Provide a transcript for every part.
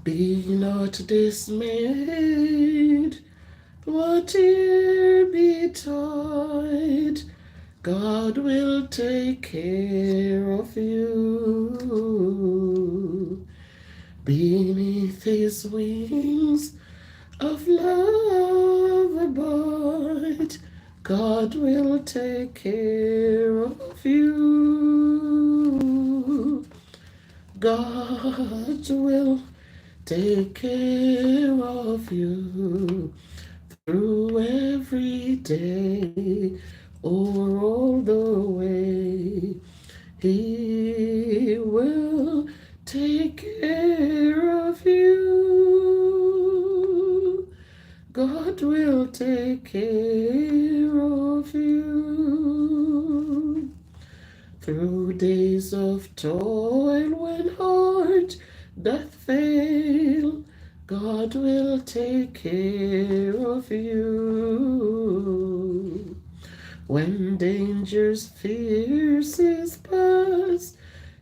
Be not dismayed, whate'er betide, God will take care of you. Beneath his wings of love abide, God will take care of you. God will take care of you through every day or all the way. He will take care of you. God will take care of you. Through days of toil when heart doth fail, God will take care of you. When dangers fiercest pass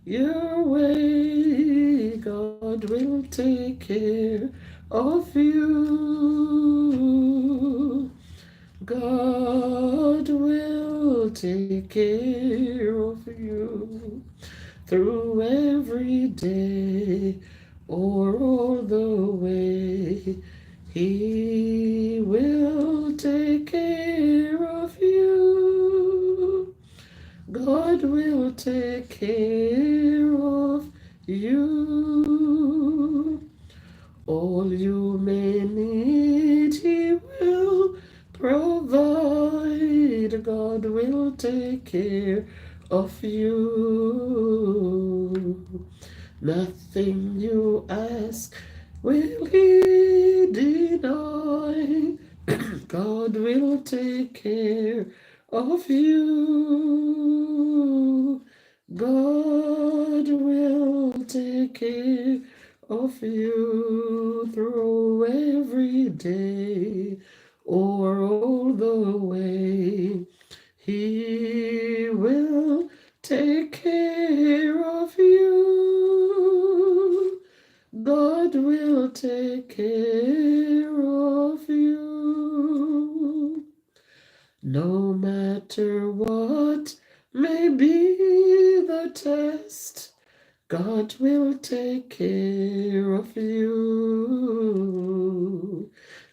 your way, God will take care of you. God will take care of you through every day or all the way. He will take care of you. God will take care of you. All you may need, He will provide. God will take care of you. Nothing you ask will He deny. God will take care of you. God will take care of you through every day or all the way. He will take care of you. God will take care of you. No matter what may be the test, God will take care of you.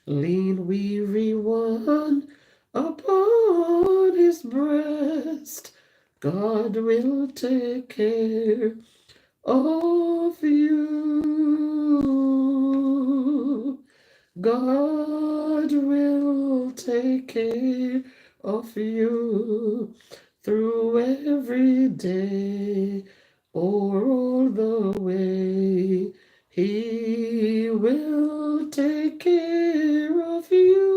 Lean weary one upon his breast, God will take care of you. God will take care of you through every day or all the way. He will take care of you.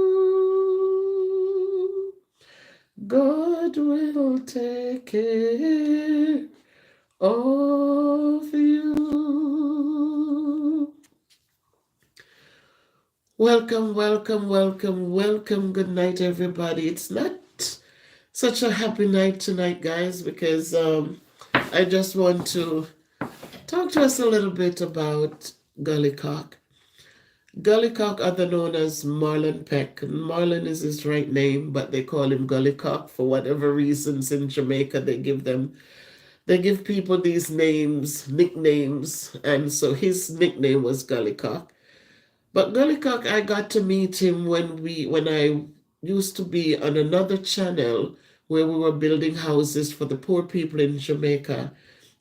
God will take care of you. Welcome, welcome, welcome, welcome. Good night, everybody. It's not such a happy night tonight, guys, because I just want to talk to us a little bit about Gullycock. Gullycock, other known as Marlon Peck. Marlon is his right name, but they call him Gullycock for whatever reasons in Jamaica. They give people these names, nicknames, and so his nickname was Gullycock. But Gullycock, I got to meet him when I used to be on another channel where we were building houses for the poor people in Jamaica.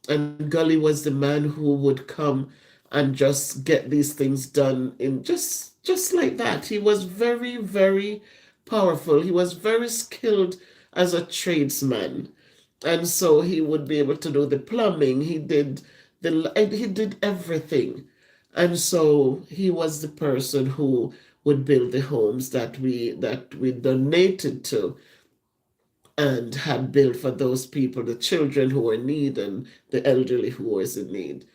And Gully was the man who would come and just get these things done in just like that. He was very, very powerful. He was very skilled as a tradesman. And so he would be able to do the plumbing. He did everything. And so he was the person who would build the homes that we donated to and had built for those people, the children who were in need and the elderly who was in need.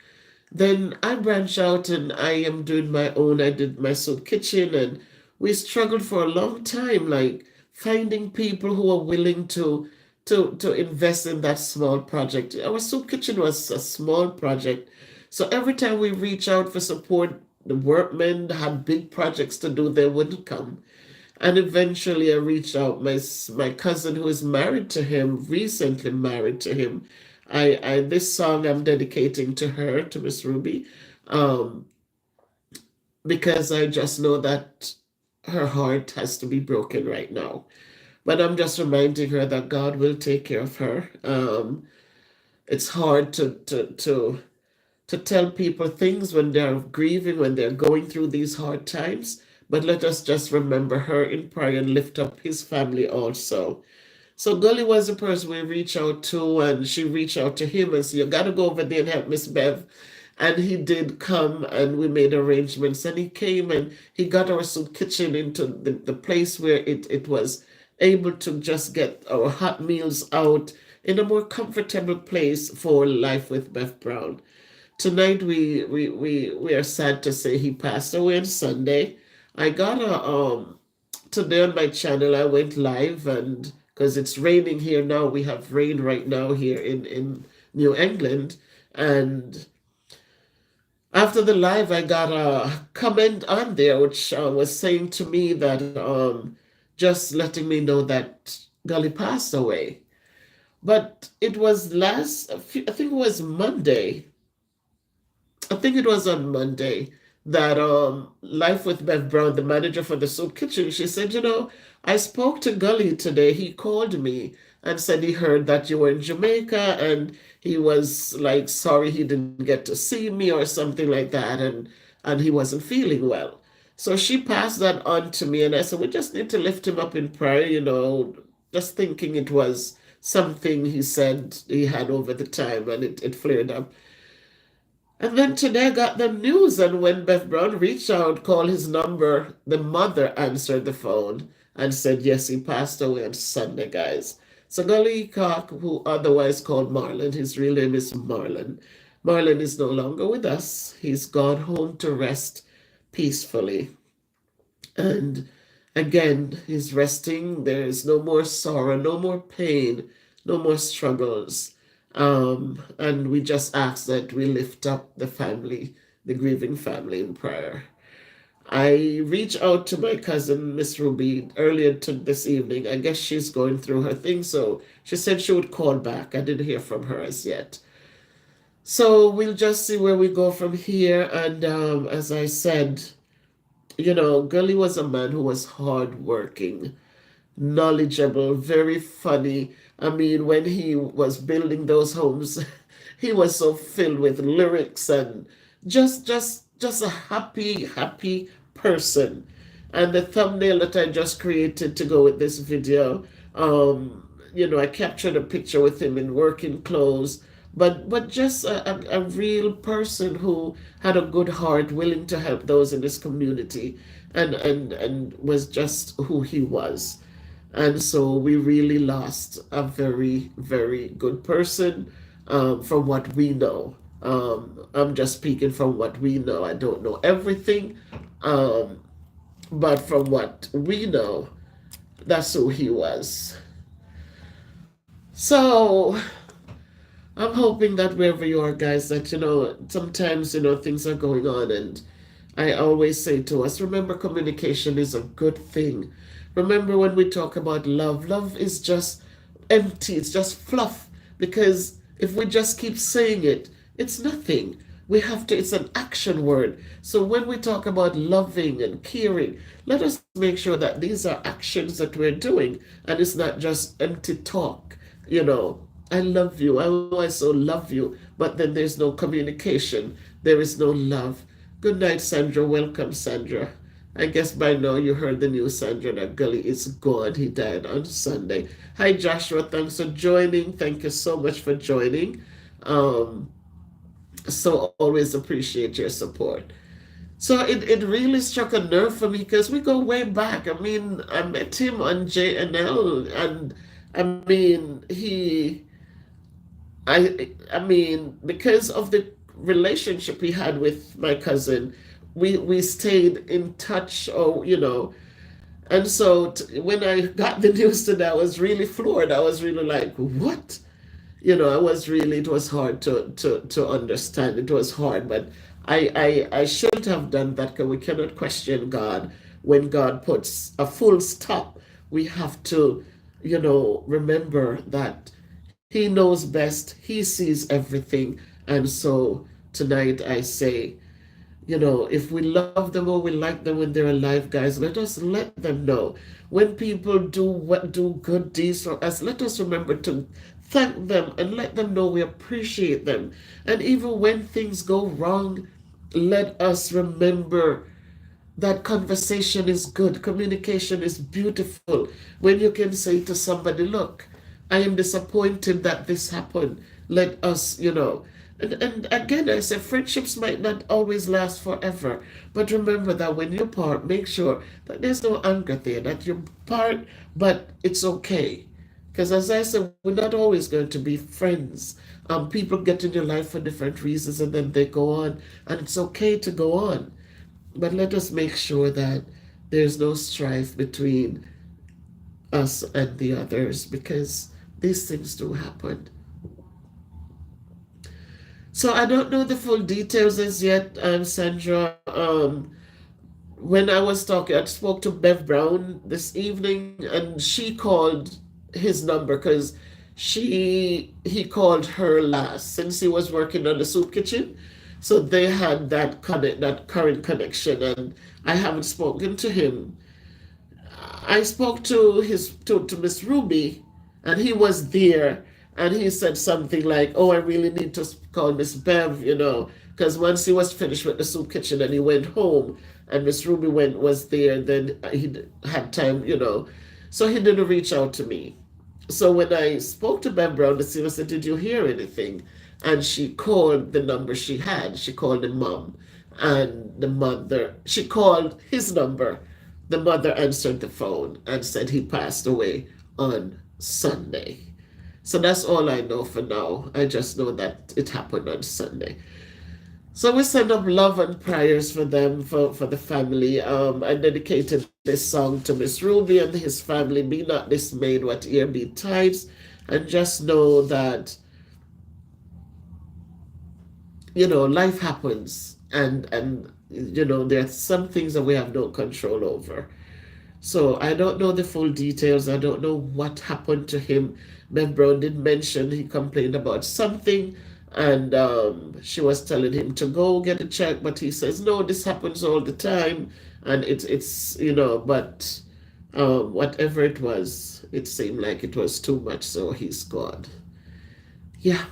Then I branched out and I am doing my own. I did my soup kitchen and we struggled for a long time, like finding people who are willing to invest in that small project. Our soup kitchen was a small project. So every time we reach out for support, the workmen had big projects to do, they wouldn't come. And eventually I reached out. My cousin who is married to him, recently married to him. I this song I'm dedicating to her, to Miss Ruby, um, because I just know that her heart has to be broken right now. But I'm just reminding her that God will take care of her. It's hard to tell people things when they're grieving, when they're going through these hard times. But let us just remember her in prayer and lift up his family also. So Gully was the person we reached out to, and she reached out to him and said, "You got to go over there and help Miss Bev." And he did come, and we made arrangements. And he came and he got our soup kitchen into the place where it was able to just get our hot meals out in a more comfortable place for Life with Bev Brown. Tonight we are sad to say he passed away on Sunday. I got a today on my channel I went live, and because it's raining here now, we have rain right now here in New England. And after the live I got a comment on there which was saying to me that just letting me know that Gully passed away. But it was I think it was Monday. I think it was on Monday that Life with Bev Brown, the manager for the soup kitchen, she said, I spoke to Gully today. He called me and said he heard that you were in Jamaica, and he was like sorry he didn't get to see me or something like that, and he wasn't feeling well. So she passed that on to me, and I said we just need to lift him up in prayer, just thinking it was something he said he had over the time, and it flared up. And then today I got the news, and when Beth Brown reached out, called his number, the mother answered the phone and said, yes, he passed away on Sunday, guys. So Gully Cock, who otherwise called Marlon, his real name is Marlon. Marlon is no longer with us. He's gone home to rest peacefully. And again, he's resting. There is no more sorrow, no more pain, no more struggles. And we just ask that we lift up the family, the grieving family, in prayer. I reached out to my cousin, Miss Ruby, earlier this evening. I guess she's going through her thing, so she said she would call back. I didn't hear from her as yet. So we'll just see where we go from here. And as I said, Gully was a man who was hardworking, knowledgeable, very funny. I mean, when he was building those homes, he was so filled with lyrics and just a happy person. And the thumbnail that I just created to go with this video, I captured a picture with him in working clothes, but just a real person who had a good heart, willing to help those in his community, and was just who he was. And so we really lost a very, very good person, from what we know. I'm just speaking from what we know. I don't know everything, but from what we know, that's who he was. So I'm hoping that wherever you are, guys, that, sometimes, things are going on. And I always say to us, remember, communication is a good thing. Remember, when we talk about love is just empty, it's just fluff. Because if we just keep saying it, it's nothing. It's an action word. So when we talk about loving and caring, let us make sure that these are actions that we're doing, and it's not just empty talk. I love you. I so love you. But then there's no communication. There is no love. Good night, Sandra. Welcome, Sandra. I guess by now you heard the news, Sandra, that Gully is gone. He died on Sunday. Hi, Joshua. Thanks for joining. Thank you so much for joining. So always appreciate your support. So it really struck a nerve for me because we go way back. I mean, I met him on JNL, and I mean, I mean, because of the relationship we had with my cousin, we stayed in touch, and so when I got the news today, I was really floored. I was really like, what? It was hard to understand. It was hard, but I shouldn't have done that because we cannot question God. When God puts a full stop, we have to, remember that He knows best, He sees everything. And so tonight I say, if we love them or we like them when they're alive, guys, let us let them know. When people do good deeds for us, let us remember to thank them and let them know we appreciate them. And even when things go wrong, let us remember that conversation is good, communication is beautiful. When you can say to somebody, look, I am disappointed that this happened. Let us, and again, I say friendships might not always last forever, but remember that when you part, make sure that there's no anger there, that you part, but it's okay. Because as I said, we're not always going to be friends. People get in your life for different reasons and then they go on, and it's okay to go on. But let us make sure that there's no strife between us and the others because these things do happen. So I don't know the full details as yet, Sandra. When I was talking, I spoke to Bev Brown this evening, and she called his number because he called her last since he was working on the soup kitchen. So they had that current connection, and I haven't spoken to him. I spoke to Miss Ruby, and he was there, and he said something like, "Oh, I really need to call Miss Bev, because once he was finished with the soup kitchen and he went home, and Miss Ruby was there, then he had time, so he didn't reach out to me. So when I spoke to Bev Brown to see, I said, "Did you hear anything?" And she called the number she had. She called the mom and the mother. She called his number. The mother answered the phone and said he passed away on Sunday. So that's all I know for now. I just know that it happened on Sunday. So we send up love and prayers for them, for the family. I dedicated this song to Miss Ruby and his family. Be not dismayed, whatever betides, and just know that life happens, and there's some things that we have no control over. So I don't know the full details. I don't know what happened to him. Bev Brown did mention he complained about something, and she was telling him to go get a check, but he says no, this happens all the time, and it's but whatever it was, it seemed like it was too much, so he's gone. Yeah.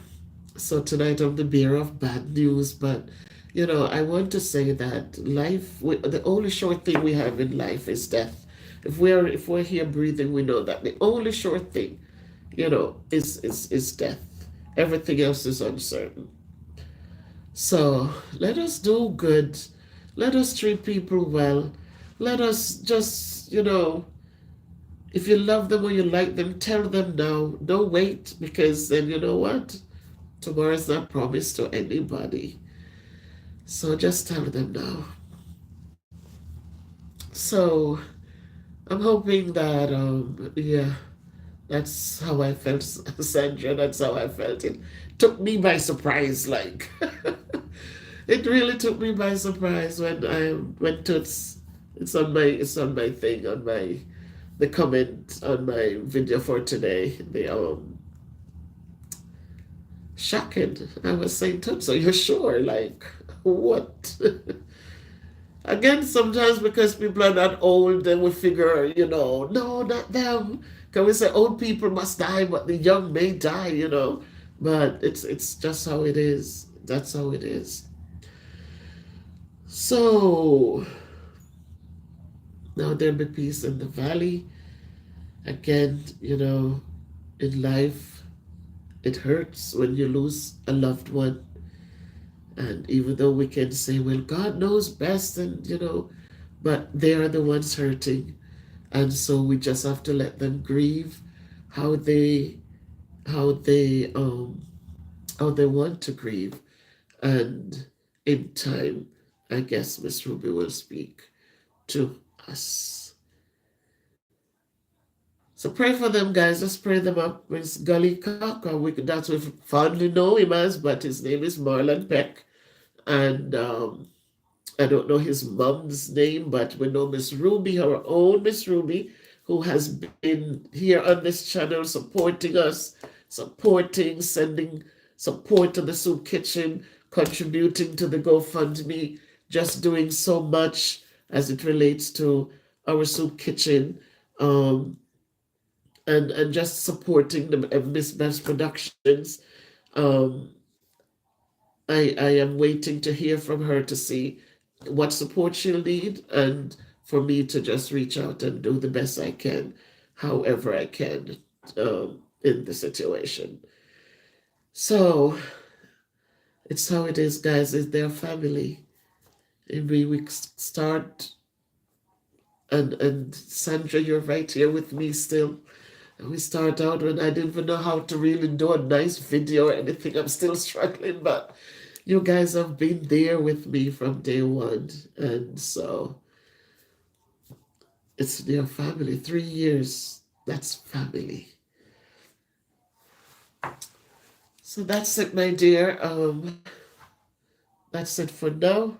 So tonight I'm the bearer of bad news, but I want to say that the only short thing we have in life is death. If we're here breathing, we know that the only short thing, is death. Everything else is uncertain. So let us do good. Let us treat people well. Let us just, if you love them or you like them, tell them now. Don't wait because then you know what? Tomorrow is not promised to anybody. So just tell them now. So I'm hoping that, yeah, that's how I felt, Sandra. That's how I felt. It took me by surprise, like. It really took me by surprise when I went to it's on my thing, on my the comment on my video for today. The shocking. I was saying to him, so you're sure? Like, what? Again, sometimes because people are not old, then we figure, no, not them. Can we say old people must die, but the young may die? But it's just how it is. That's how it is. So now there'll be peace in the valley. Again, in life, it hurts when you lose a loved one. And even though we can say, well, God knows best, and but they are the ones hurting. And so we just have to let them grieve how they how they um how they want to grieve. And in time, I guess Miss Ruby will speak to us. So pray for them, guys. Let's pray them up. Miss Gully Cock, or that's what we fondly know him as, but his name is Marlon Peck. And I don't know his mom's name, but we know Miss Ruby, our own Miss Ruby, who has been here on this channel supporting us, sending support to the soup kitchen, contributing to the GoFundMe, just doing so much as it relates to our soup kitchen, um, and just supporting the Miss Bev's Productions. Um, I am waiting to hear from her to see what support she'll need and for me to just reach out and do the best I can, however I can, in the situation. So it's how it is, guys. It's their family. And we start, and Sandra, you're right here with me still. And we start out when I didn't even know how to really do a nice video or anything. I'm still struggling, but you guys have been there with me from day one. And so it's their family. 3 years, that's family. So that's it, my dear. That's it for now.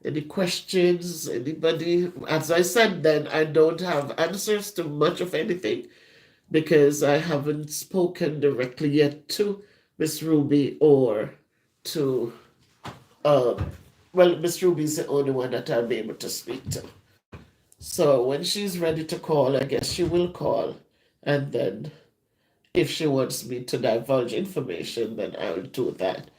Any questions? Anybody? As I said then, I don't have answers to much of anything because I haven't spoken directly yet to Miss Ruby or to, um, well, Miss Ruby's the only one that I'll be able to speak to. So when she's ready to call, I guess she will call. And then if she wants me to divulge information, then I'll do that.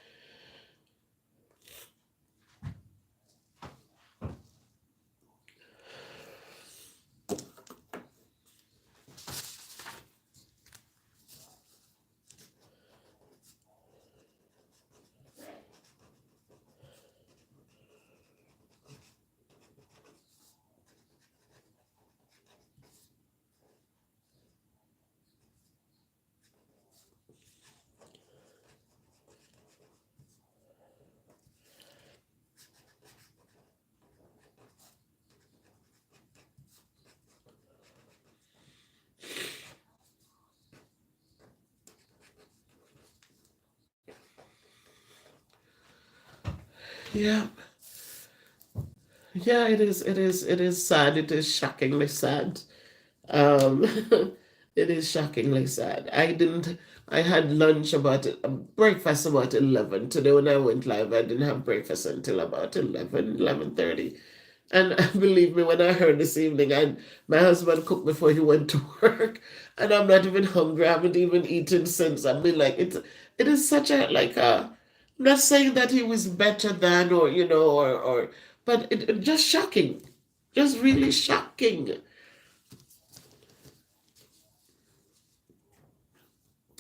Yeah. Yeah, it is sad. It is shockingly sad. Um, it is shockingly sad. I had lunch breakfast about 11. Today when I went live, I didn't have breakfast until about 11:30. And believe me, when I heard this evening, my husband cooked before he went to work, and I'm not even hungry. I haven't even eaten since. I mean, like it is such a like a. I'm not saying that he was better than or but it just shocking, just really shocking.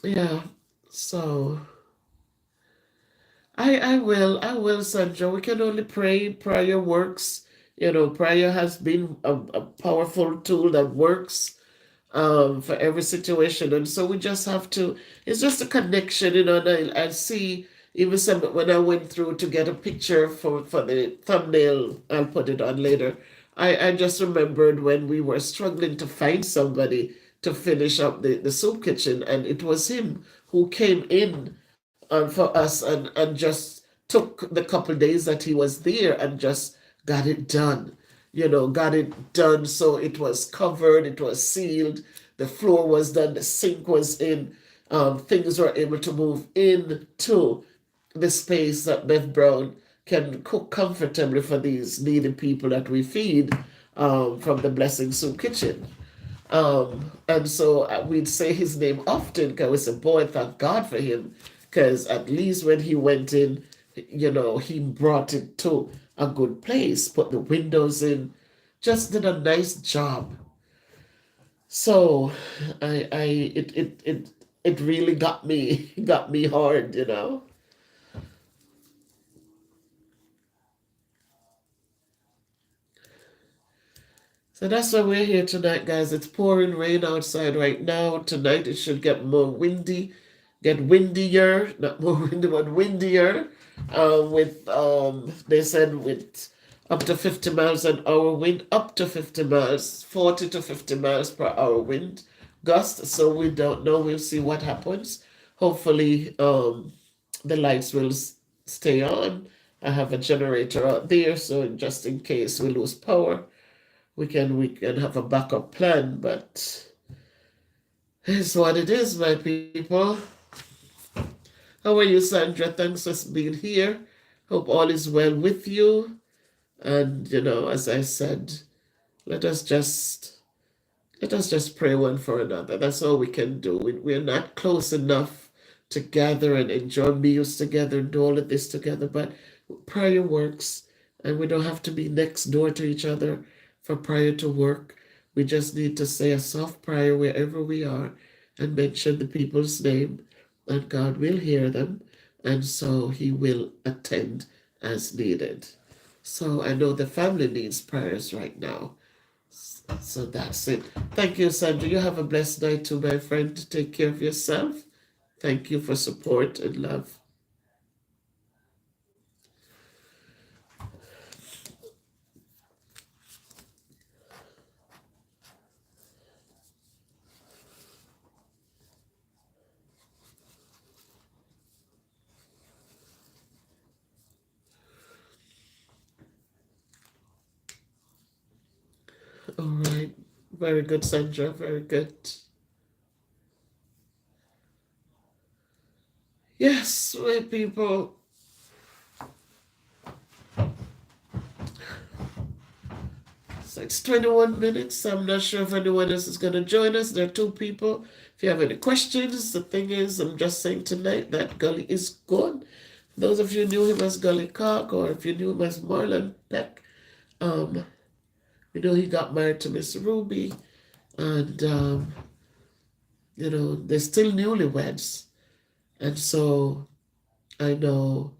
Yeah. So I will, Sandra. We can only pray. Prayer works. Prayer has been a powerful tool that works for every situation. And so we just have to, it's just a connection, and I see even some, when I went through to get a picture for the thumbnail, I'll put it on later. I just remembered when we were struggling to find somebody to finish up the soup kitchen, and it was him who came in for us and just took the couple days that he was there and just got it done. Got it done so it was covered, it was sealed, the floor was done, the sink was in, things were able to move into the space that Bev Brown can cook comfortably for these needy people that we feed from the Blessing Soup Kitchen. And so we'd say his name often because we said, boy, thank God for him. Because at least when he went in, he brought it to a good place, put the windows in, just did a nice job. So it really got me hard. So that's why we're here tonight, guys. It's pouring rain outside right now. Tonight it should get more windy, get windier, not more windy, but windier. With they said with up to 50 miles an hour wind, up to 50 miles, 40 to 50 miles per hour wind gust. So we don't know. We'll see what happens. hopefully the lights will stay on. I have a generator out there, so just in case we lose power, we can have a backup plan. But it's what it is, my people. How are you, Sandra? Thanks for being here. Hope all is well with you. And as I said, let us just let us just pray one for another. That's all we can do. We're not close enough to gather and enjoy meals together and do all of this together, but prayer works, and we don't have to be next door to each other for prayer to work. We just need to say a soft prayer wherever we are and mention the people's name, and God will hear them, and so He will attend as needed. So I know the family needs prayers right now. So that's it. Thank you, Sandra. You have a blessed night too, my friend. Take care of yourself. Thank you for support and love. All right. Very good, Sandra. Very good. Yes, my people. So it's 21 minutes. I'm not sure if anyone else is going to join us. There are two people. If you have any questions, the thing is, I'm just saying tonight that Gully is gone. Those of you who knew him as Gully Cock, or if you knew him as Marlon Peck, um, he got married to Miss Ruby, and they're still newlyweds. And so I know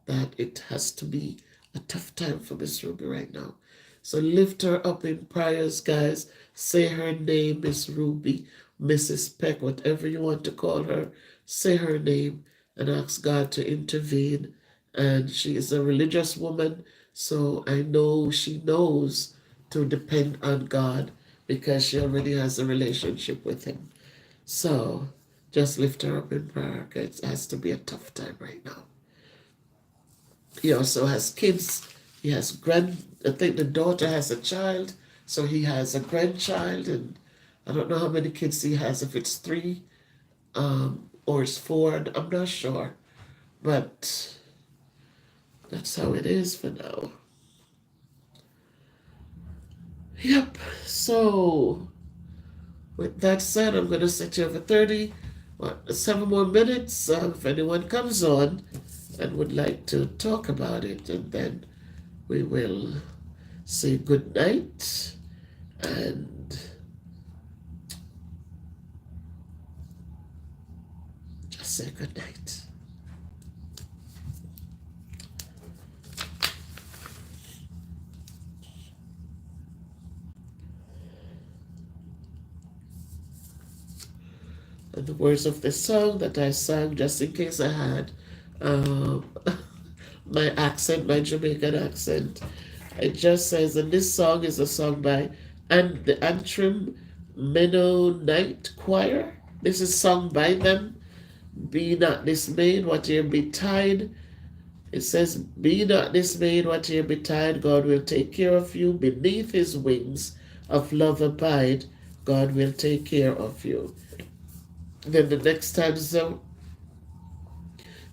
that it has to be a tough time for Miss Ruby right now. So lift her up in prayers, guys. Say her name, Miss Ruby, Mrs. Peck, whatever you want to call her. Say her name and ask God to intervene. And she is a religious woman, so I know she knows to depend on God because she already has a relationship with Him. So just lift her up in prayer. It has to be a tough time right now. He also has kids. He has I think the daughter has a child, so he has a grandchild, and I don't know how many kids he has, if it's 3, or it's 4, I'm not sure. But that's how it is for now. Yep. So with that said, I'm going to sit here for 7 more minutes. If anyone comes on and would like to talk about it, and then we will say good night and just say good night. And the words of the song that I sang, just in case I had my accent, my Jamaican accent, it just says, and this song is a song by the Antrim Mennonite Choir. This is sung by them. Be not dismayed, whatever betide. It says, be not dismayed, whatever betide. God will take care of you. Beneath His wings of love abide. God will take care of you. Then the next stanza,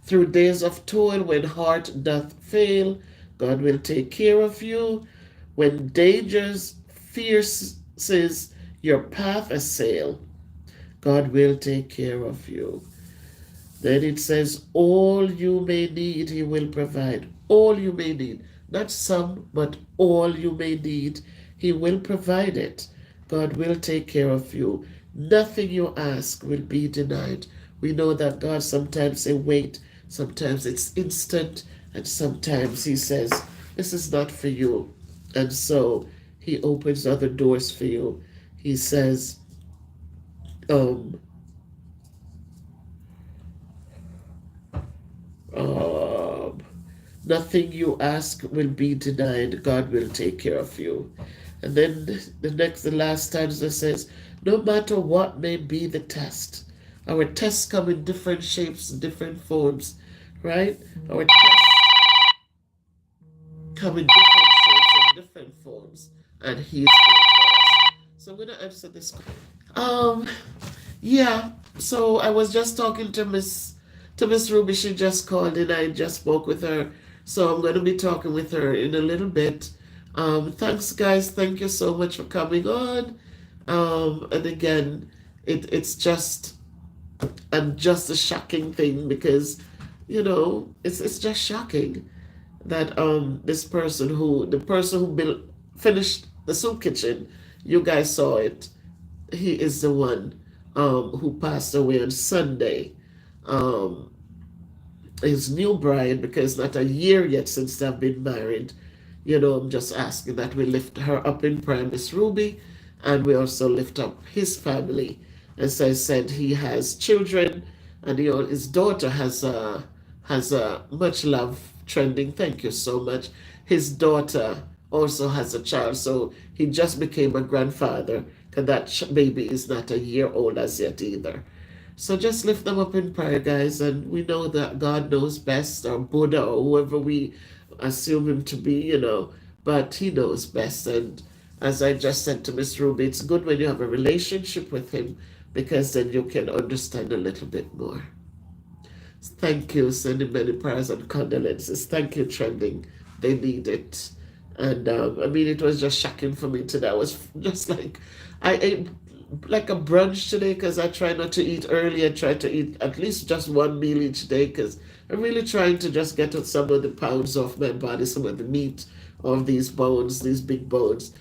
through days of toil, when heart doth fail, God will take care of you. When dangers fierces your path assail, God will take care of you. Then it says, all you may need, He will provide. All you may need. Not some, but all you may need. He will provide it. God will take care of you. Nothing you ask will be denied. We know that God sometimes says wait, sometimes it's instant, and sometimes He says, this is not for you. And so He opens other doors for you. He says, nothing you ask will be denied. God will take care of you. And then the last stanza says, no matter what may be the test, Our tests come in different shapes, different forms, right? Our tests come in different shapes and different forms, and He is there for us. So I'm gonna answer this. Um, yeah. So I was just talking to Miss Ruby. She just called and I just spoke with her. So I'm gonna be talking with her in a little bit. Thanks, guys. Thank you so much for coming on. And again, it's just a shocking thing because, it's just shocking that the person who finished the soup kitchen, you guys saw it. He is the one who passed away on Sunday. Um, his new bride, because not a year yet since they've been married. I'm just asking that we lift her up in prayer, Miss Ruby, and we also lift up his family. As I said, he has children, and his daughter has a much love trending. Thank you so much. His daughter also has a child, so he just became a grandfather, because that baby is not a year old as yet either. So just lift them up in prayer, guys, and we know that God knows best, or Buddha, or whoever we assume him to be, but he knows best. And as I just said to Miss Ruby, it's good when you have a relationship with him because then you can understand a little bit more. Thank you, sending many prayers and condolences. Thank you, Trending. They need it. And I mean, it was just shocking for me today. I was just like, I ate like a brunch today because I try not to eat early. I try to eat at least just one meal each day because I'm really trying to just get some of the pounds off my body, some of the meat of these bones, these big bones.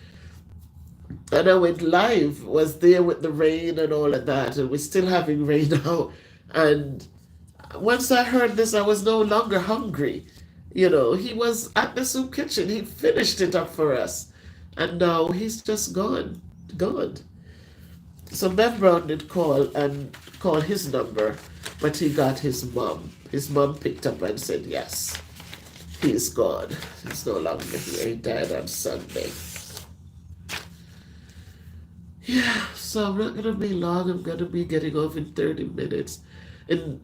And I went live, was there with the rain and all of that, and we're still having rain now. And once I heard this, I was no longer hungry. He was at the soup kitchen. He finished it up for us. And now he's just gone. Gone. So Bev Brown did call his number, but he got his mom. His mom picked up and said, yes, he's gone. He's no longer here. He died on Sunday. Yeah, so I'm not gonna be long. I'm gonna be getting off in 30 minutes. In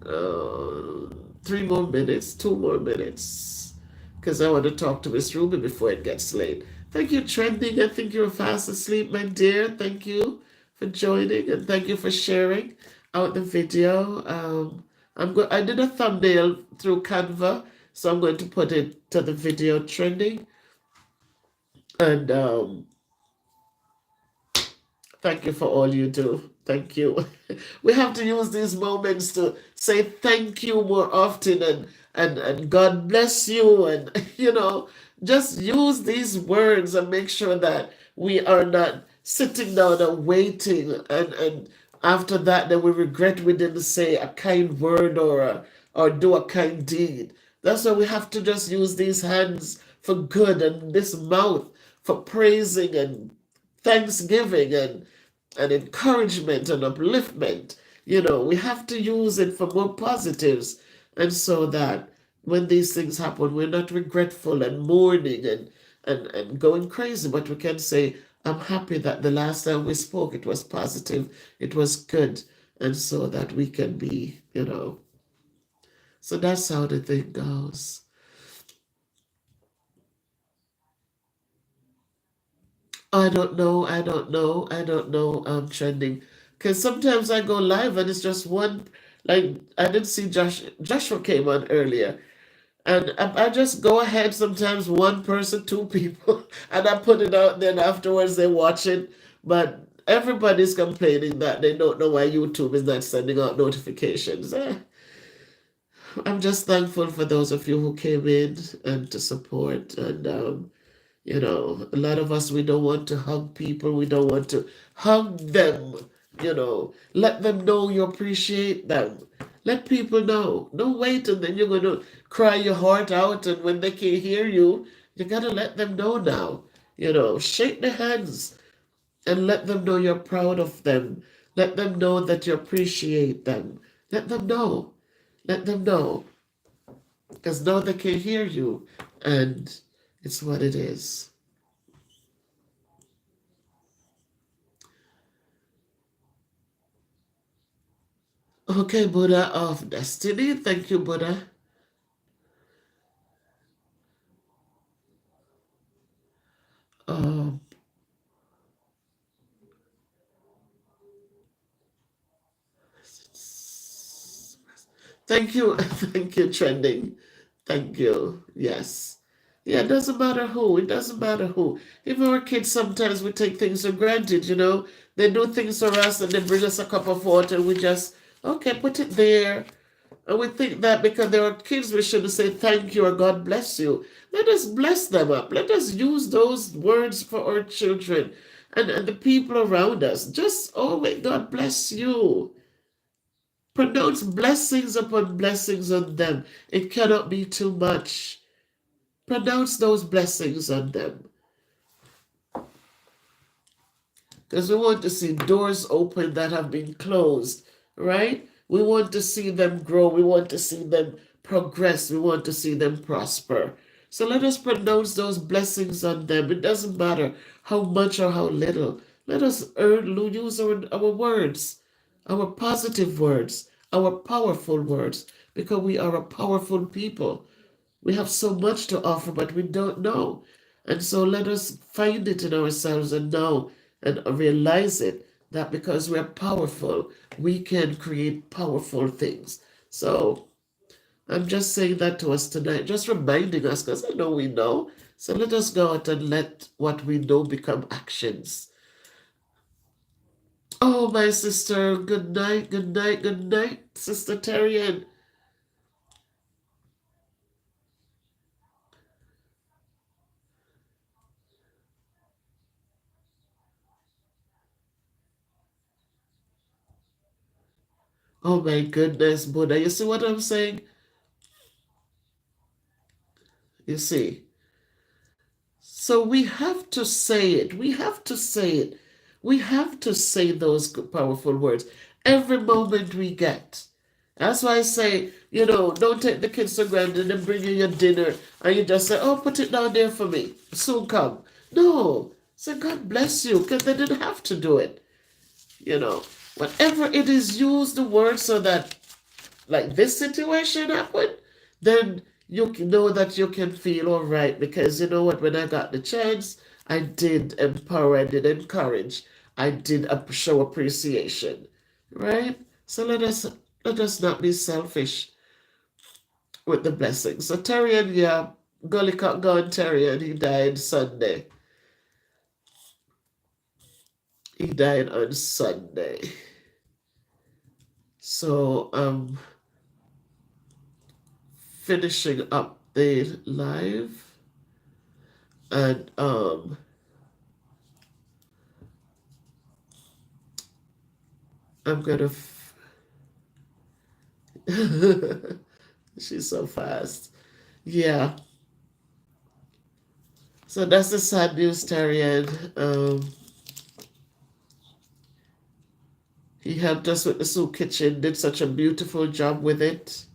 3 more minutes, 2 more minutes. Because I want to talk to Miss Ruby before it gets late. Thank you, Trending. I think you're fast asleep, my dear. Thank you for joining and thank you for sharing out the video. I did a thumbnail through Canva, so I'm going to put it to the video Trending. And thank you for all you do. Thank you. We have to use these moments to say thank you more often and God bless you and just use these words and make sure that we are not sitting down and waiting and after that then we regret we didn't say a kind word or do a kind deed. That's why we have to just use these hands for good and this mouth for praising and thanksgiving and encouragement and upliftment. We have to use it for more positives. And so that when these things happen, we're not regretful and mourning and going crazy, but we can say, I'm happy that the last time we spoke, it was positive, it was good. And so that we can be, so that's how the thing goes. I don't know. I don't know. I don't know. Trending, because sometimes I go live and it's just one. Like I didn't see Joshua came on earlier, and I just go ahead. Sometimes one person, two people, and I put it out. Then afterwards they watch it, but everybody's complaining that they don't know why YouTube is not sending out notifications. I'm just thankful for those of you who came in and to support and a lot of us, we don't want to hug people. We don't want to hug them. Let them know you appreciate them. Let people know. Don't wait and then you're going to cry your heart out. And when they can't hear you, you got to let them know now. Shake their hands and let them know you're proud of them. Let them know that you appreciate them. Let them know. Let them know. Because now they can hear you. And it's what it is. Okay, Buddha of Destiny. Thank you, Buddha. Um, Thank you. Thank you, trending. Thank you. Yes. Yeah, it doesn't matter who. It doesn't matter who. Even our kids, sometimes we take things for granted, you know. They do things for us and they bring us a cup of water and we just, okay, put it there. And we think that because they're our kids, we should say thank you or God bless you. Let us bless them up. Let us use those words for our children and the people around us. Just, oh, may God bless you. Pronounce blessings upon blessings on them. It cannot be too much. Pronounce those blessings on them. Because we want to see doors open that have been closed, right? We want to see them grow. We want to see them progress. We want to see them prosper. So let us pronounce those blessings on them. It doesn't matter how much or how little. Let us use our words, our positive words, our powerful words, because we are a powerful people. We have so much to offer, but we don't know. And so let us find it in ourselves and know and realize it that because we're powerful, we can create powerful things. So I'm just saying that to us tonight, just reminding us, because I know we know. So let us go out and let what we know become actions. Oh, my sister, good night, good night, good night, Sister Terrian. Oh my goodness, Buddha. You see what I'm saying? You see. So we have to say it. We have to say it. We have to say those powerful words every moment we get. That's why I say, don't take the kids for granted and bring you your dinner and you just say, oh, put it down there for me. Soon come. No. Say, God bless you, because they didn't have to do it. You know, whatever it is, use the word so that like this situation happened, then you know that you can feel all right because you know what? When I got the chance, I did empower, I did encourage, I did show appreciation, right? So let us not be selfish with the blessings. So Terrian, yeah, Gully Cock gone Terrian, he died Sunday. He died on Sunday. So finishing up the live and I'm gonna she's so fast. Yeah. So that's the sad news, Tarian. He helped us with the soup kitchen, did such a beautiful job with it.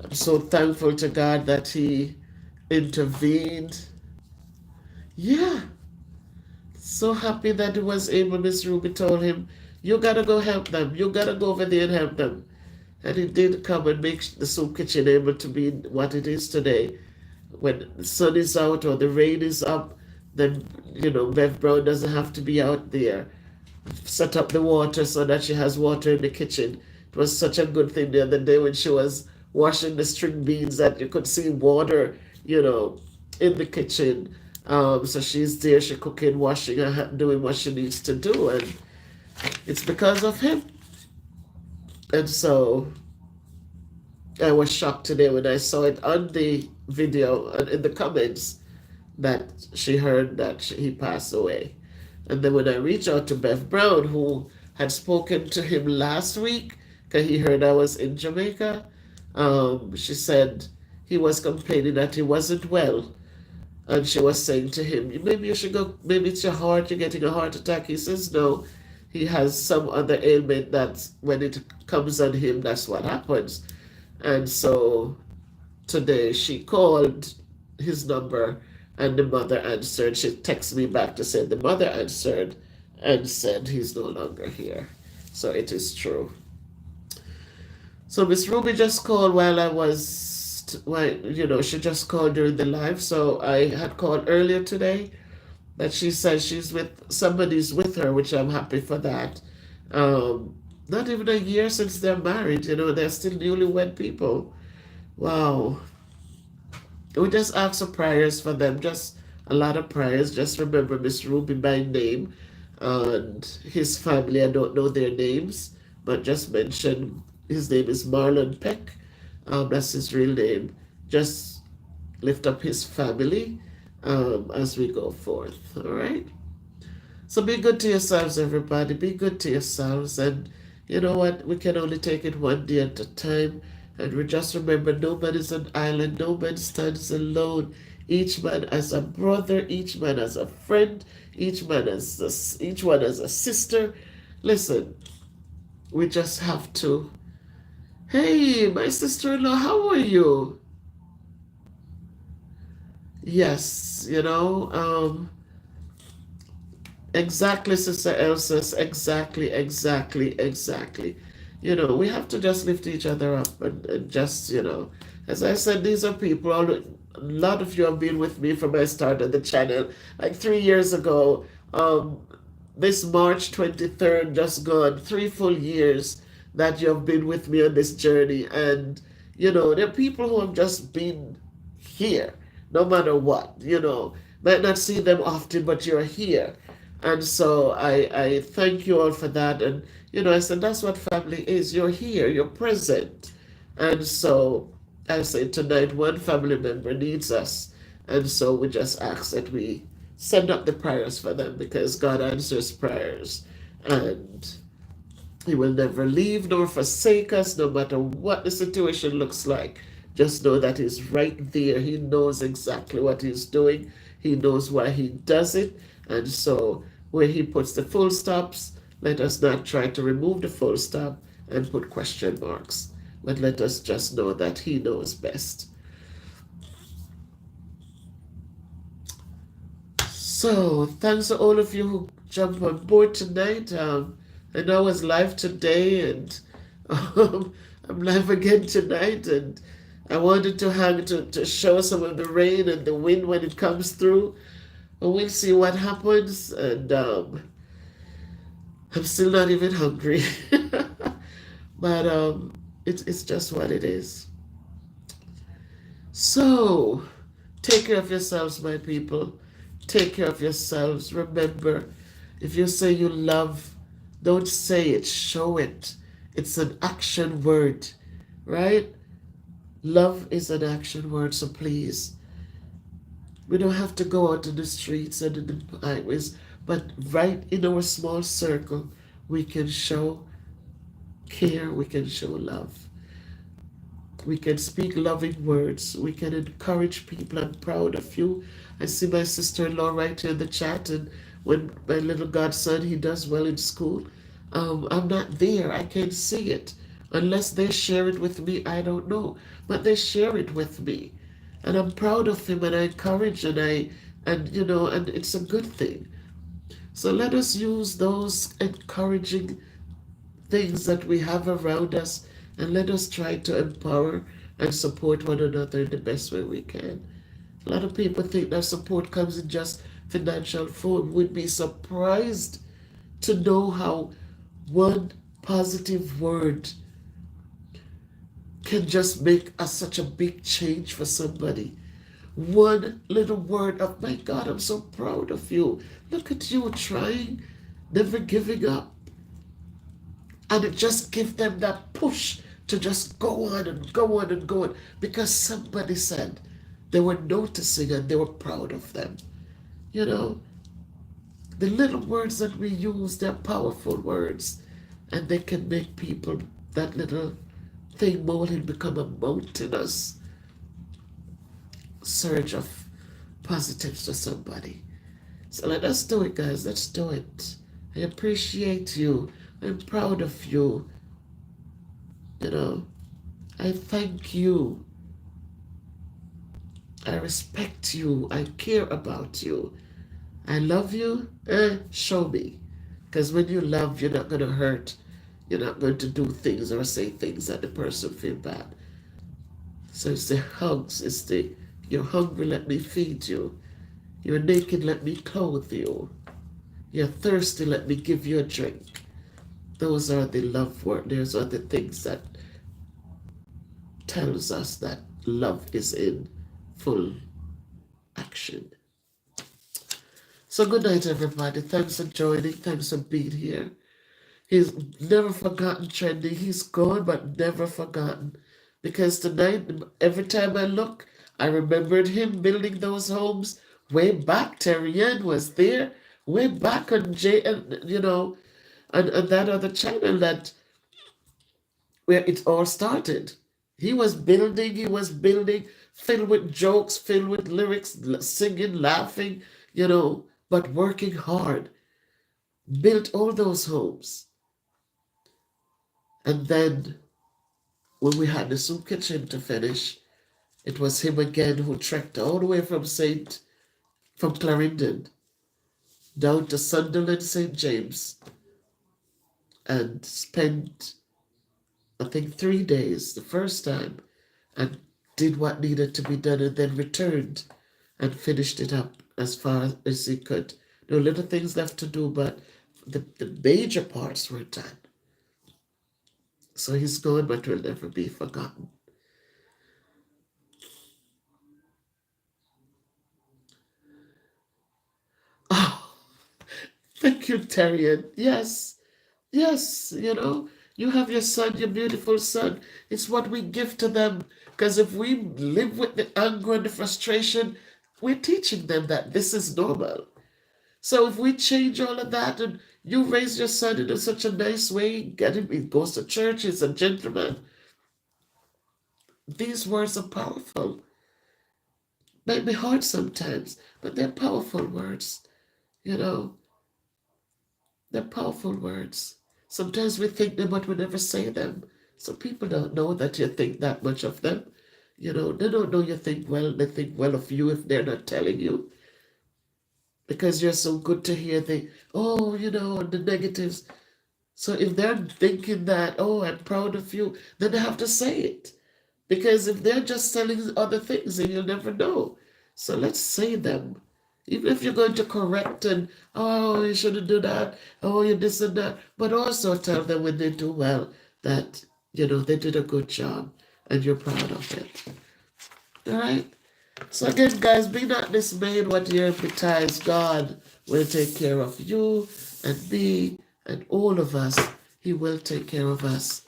I'm so thankful to God that he intervened. Yeah. So happy that he was able. Miss Ruby told him, you gotta go help them. You gotta go over there and help them. And he did come and make the soup kitchen able to be what it is today. When the sun is out or the rain is up, then Bev Brown doesn't have to be out there. Set up the water so that she has water in the kitchen. It was such a good thing the other day when she was washing the string beans that you could see water, in the kitchen. So she's there, she cooking, washing, and doing what she needs to do, and it's because of him. And so I was shocked today when I saw it on the video and in the comments that she heard that he passed away. And then when I reached out to Bev Brown, who had spoken to him last week, because he heard I was in Jamaica, she said he was complaining that he wasn't well. And she was saying to him, maybe you should go, maybe it's your heart, you're getting a heart attack. He says, no, he has some other ailment that when it comes on him, that's what happens. And so today she called his number and the mother answered. She texted me back to say the mother answered and said he's no longer here. So it is true. So Miss Ruby just called while I was, she just called during the live. So I had called earlier today that she says she's with somebody's with her, which I'm happy for that. Um, Not even a year since they're married, they're still newlywed people. Wow. We just ask for prayers for them, just a lot of prayers. Just remember Miss Ruby by name and his family. I don't know their names, but just mention his name is Marlon Peck. That's his real name. Just lift up his family as we go forth. All right. So be good to yourselves, everybody. Be good to yourselves. And you know what? We can only take it one day at a time. And we just remember nobody's an island, no man stands alone. Each man as a brother, each man as a friend, each one as a sister. Listen, we just have to. Hey, my sister-in-law, how are you? Yes, exactly, Sister Elsa. Exactly, exactly, exactly. We have to just lift each other up and just, as I said, these are people, a lot of you have been with me from I started the channel, like 3 years ago. This March 23rd, just gone, 3 full years that you have been with me on this journey. And, there are people who have just been here, no matter what, might not see them often, but you're here. And so I thank you all for that. And, I said, that's what family is. You're here, you're present. And so I say tonight, one family member needs us. And so we just ask that we send up the prayers for them because God answers prayers. And He will never leave nor forsake us, no matter what the situation looks like. Just know that He's right there. He knows exactly what He's doing. He knows why He does it. And so, where He puts the full stops, let us not try to remove the full stop and put question marks. But let us just know that He knows best. So, thanks to all of you who jumped on board tonight. I know I was live today, and I'm live again tonight. And I wanted to show some of the rain and the wind when it comes through. And we'll see what happens. And I'm still not even hungry, but it's just what it is. So, take care of yourselves, my people. Take care of yourselves. Remember, if you say you love, don't say it, show it. It's an action word, right? Love is an action word, so please. We don't have to go out in the streets and in the highways, but right in our small circle, we can show care, we can show love. We can speak loving words. We can encourage people. I'm proud of you. I see my sister-in-law right here in the chat, and when my little godson, he does well in school. I'm not there. I can't see it. Unless they share it with me, I don't know. But they share it with me. And I'm proud of him, and I encourage, and it's a good thing. So let us use those encouraging things that we have around us, and let us try to empower and support one another in the best way we can. A lot of people think that support comes in just financial form. We'd be surprised to know how one positive word can just make such a big change for somebody. One little word of, my God, I'm so proud of you. Look at you trying, never giving up. And it just gives them that push to just go on and go on and go on because somebody said they were noticing and they were proud of them. You know, the little words that we use, they're powerful words, and they can make people, that little thing molding, become a mountainous surge of positives to somebody. So let us do it, guys. Let's do it. I appreciate you. I'm proud of you. You know, I thank you. I respect you. I care about you. I love you. Show me. Because when you love, you're not going to hurt. You're not going to do things or say things that the person feel bad. So it's the hugs, it's the you're hungry, let me feed you. You're naked, let me clothe you. You're thirsty, let me give you a drink. Those are the love words. Those are the things that tells us that love is in full action. So good night, everybody. Thanks for joining. Thanks for being here. He's never forgotten Trendy. He's gone, but never forgotten. Because tonight, every time I look, I remembered him building those homes way back. Terry Ann was there way back on and that other channel that where it all started. He was building, filled with jokes, filled with lyrics, singing, laughing, but working hard. Built all those homes. And then when we had the soup kitchen to finish, it was him again who trekked all the way from Clarendon down to Sunderland, St. James, and spent, I think, 3 days the first time and did what needed to be done and then returned and finished it up as far as he could. There were little things left to do, but the major parts were done. So he's gone, but will never be forgotten. Oh, thank you, Terrian. Yes, yes, you have your son, your beautiful son. It's what we give to them. Because if we live with the anger and the frustration, we're teaching them that this is normal. So if we change all of that and you raise your son in such a nice way, get him, he goes to church, he's a gentleman. These words are powerful. Might be hard sometimes, but they're powerful words. They're powerful words. Sometimes we think them, but we never say them. So people don't know that you think that much of them. They don't know you think well. They think well of you if they're not telling you. Because you're so good to hear the negatives. So if they're thinking that, oh, I'm proud of you, then they have to say it. Because if they're just telling other things, then you'll never know. So let's say them. Even if you're going to correct and, oh, you shouldn't do that, oh, you this and that. But also tell them when they do well that, they did a good job and you're proud of it. All right? So again, guys, be not dismayed what you betides. God will take care of you and me and all of us. He will take care of us.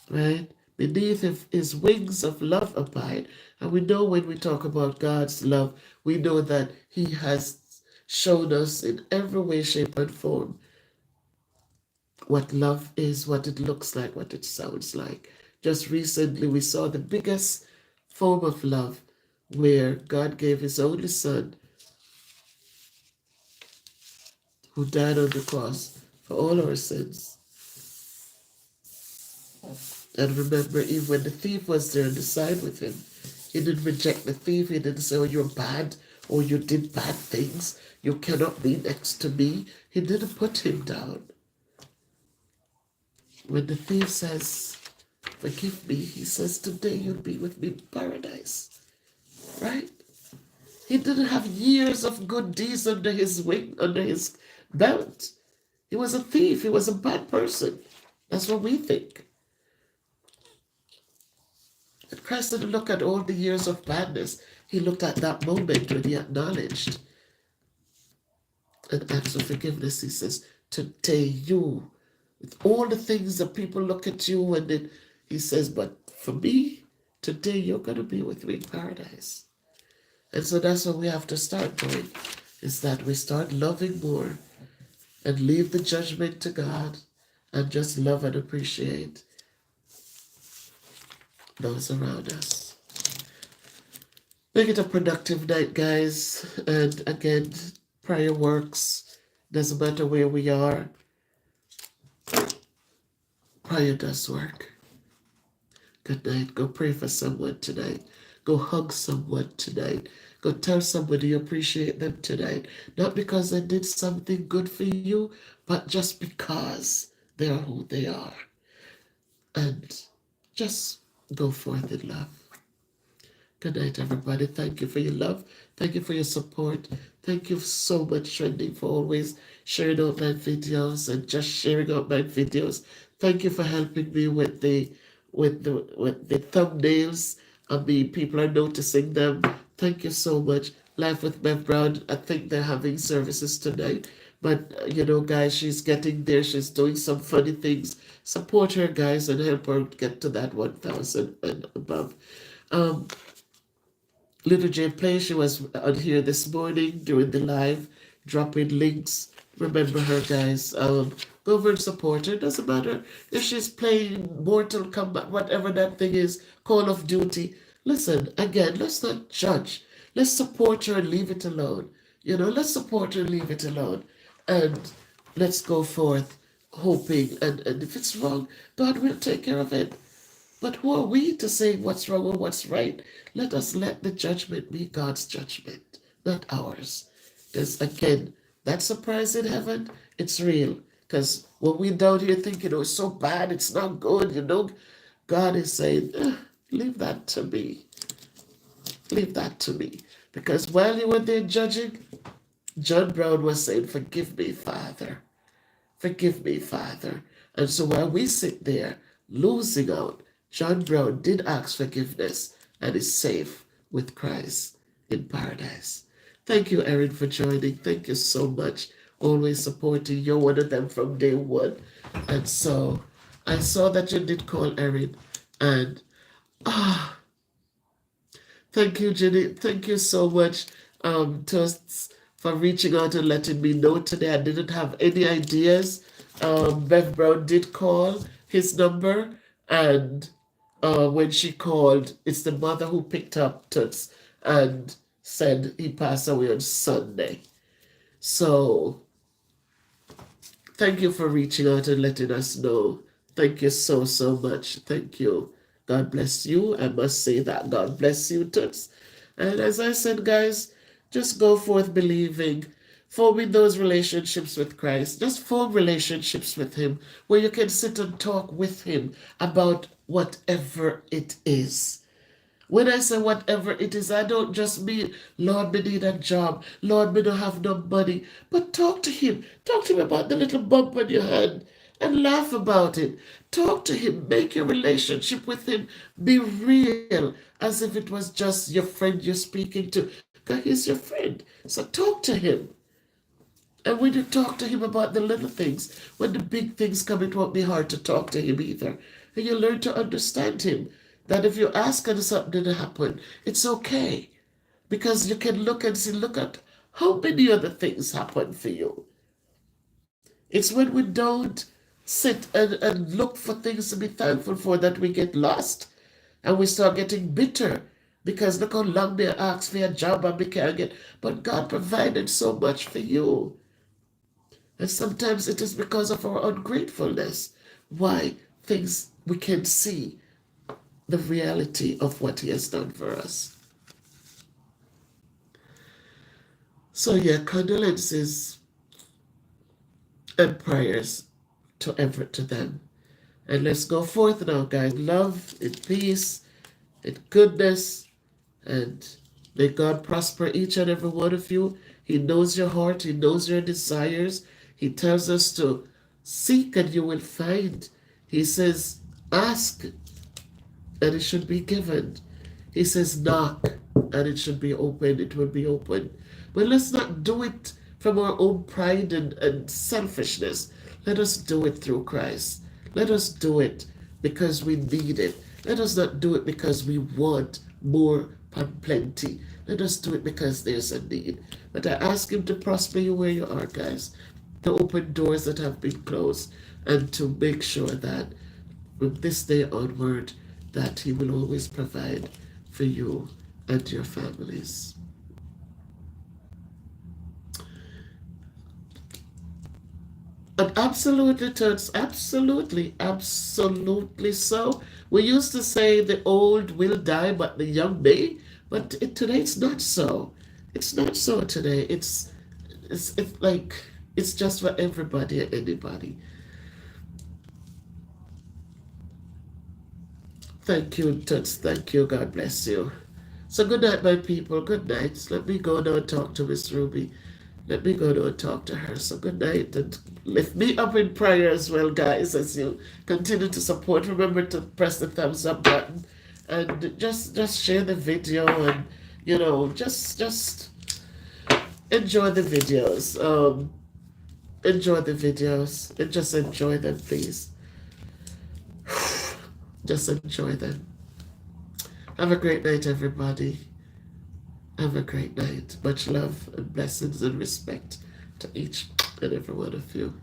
Right? Beneath his wings of love abide. And we know when we talk about God's love, we know that he has shown us in every way, shape, and form what love is, what it looks like, what it sounds like. Just recently, we saw the biggest form of love where God gave his only son who died on the cross for all our sins. And remember, even when the thief was there on the side with him, he didn't reject the thief. He didn't say, oh, you're bad, or you did bad things. You cannot be next to me. He didn't put him down. When the thief says, forgive me, he says, today you'll be with me in paradise. Right? He didn't have years of good deeds under his wing, under his belt. He was a thief. He was a bad person. That's what we think. But Christ didn't look at all the years of badness. He looked at that moment when he acknowledged and asked for forgiveness. He says, today you, with all the things that people look at you, and then he says, but for me, today you're going to be with me in paradise. And so that's what we have to start doing, is that we start loving more and leave the judgment to God and just love and appreciate those around us. Make it a productive night, guys. And again, prayer works. Doesn't matter where we are. Prayer does work. Good night. Go pray for someone tonight. Go hug someone tonight. Go tell somebody you appreciate them tonight. Not because they did something good for you, but just because They are who they are. And just go forth in love. Good night, everybody. Thank you for your love. Thank you for your support. Thank you so much, Trending, for always sharing out my videos and just sharing out my videos. Thank you for helping me with the thumbnails. I mean, people are noticing them. Thank you so much. Life with Bev Brown. I think they're having services tonight. But guys, she's getting there. She's doing some funny things. Support her, guys, and help her get to that 1,000 and above. Um, Little J Play, she was on here this morning doing the live, dropping links. Remember her, guys. Go over and support her. Doesn't matter if she's playing Mortal Kombat, whatever that thing is, Call of Duty. Listen, again, let's not judge. Let's support her and leave it alone. Let's support her and leave it alone. And let's go forth hoping. And if it's wrong, God will take care of it. But who are we to say what's wrong or what's right? Let us let the judgment be God's judgment, not ours. Because again, that surprise in heaven, it's real. Because when we're down here thinking, oh, it's so bad, it's not good, God is saying, leave that to me. Leave that to me. Because while you were there judging, John Brown was saying, forgive me, Father. Forgive me, Father. And so while we sit there losing out, John Brown did ask forgiveness and is safe with Christ in paradise. Thank you, Erin, for joining. Thank you so much. Always supporting. You're one of them from day one. And so I saw that you did call Erin. And thank you, Jenny. Thank you so much, Toasts, for reaching out and letting me know today. I didn't have any ideas. Bev Brown did call his number, and when she called, it's the mother who picked up Toots and said he passed away on Sunday. So thank you for reaching out and letting us know. Thank you so, so much. Thank you. God bless you. I must say that. God bless you, Toots. And as I said, guys, just go forth believing, forming those relationships with Christ. Just form relationships with Him where you can sit and talk with Him about whatever it is. When I say whatever it is, I don't just mean, Lord, me need a job. Lord, me don't have no money. But talk to Him. Talk to Him about the little bump on your hand and laugh about it. Talk to Him. Make your relationship with Him be real, as if it was just your friend you're speaking to. Because He's your friend. So talk to Him. And when you talk to Him about the little things, when the big things come, it won't be hard to talk to Him either. And you learn to understand Him. That if you ask and something to happen, it's okay. Because you can look and see, look at how many other things happen for you. It's when we don't sit and look for things to be thankful for that we get lost. And we start getting bitter. Because look how long they ask for a job and we can't get. But God provided so much for you. And sometimes it is because of our ungratefulness. Why things we can see the reality of what He has done for us. So yeah, condolences and prayers to them. And let's go forth now, guys. Love, in peace, in goodness, and may God prosper each and every one of you. He knows your heart. He knows your desires. He tells us to seek and you will find. He says, ask and it should be given. He says, knock, and it should be open. It will be open. But let's not do it from our own pride and selfishness. Let us do it through Christ. Let us do it because we need it. Let us not do it because we want more plenty. Let us do it because there's a need. But I ask Him to prosper you where you are, guys, to open doors that have been closed, and to make sure that from this day onward, that He will always provide for you and your families. And absolutely, Turks, absolutely so. We used to say the old will die, but the young may. But today it's not so. It's not so today. It's like it's just for everybody and anybody. Thank you, Toots. Thank you. God bless you. So good night, my people. Good night. Let me go now and talk to Miss Ruby. Let me go now and talk to her. So good night, and lift me up in prayer as well, guys, as you continue to support. Remember to press the thumbs up button and just share the video, and just enjoy the videos. Enjoy the videos and just enjoy them, please. Just enjoy them. Have a great night, everybody. Have a great night. Much love and blessings and respect to each and every one of you.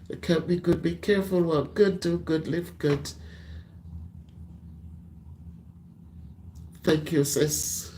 Be good, be careful, walk good, do good, live good. Thank you, sis.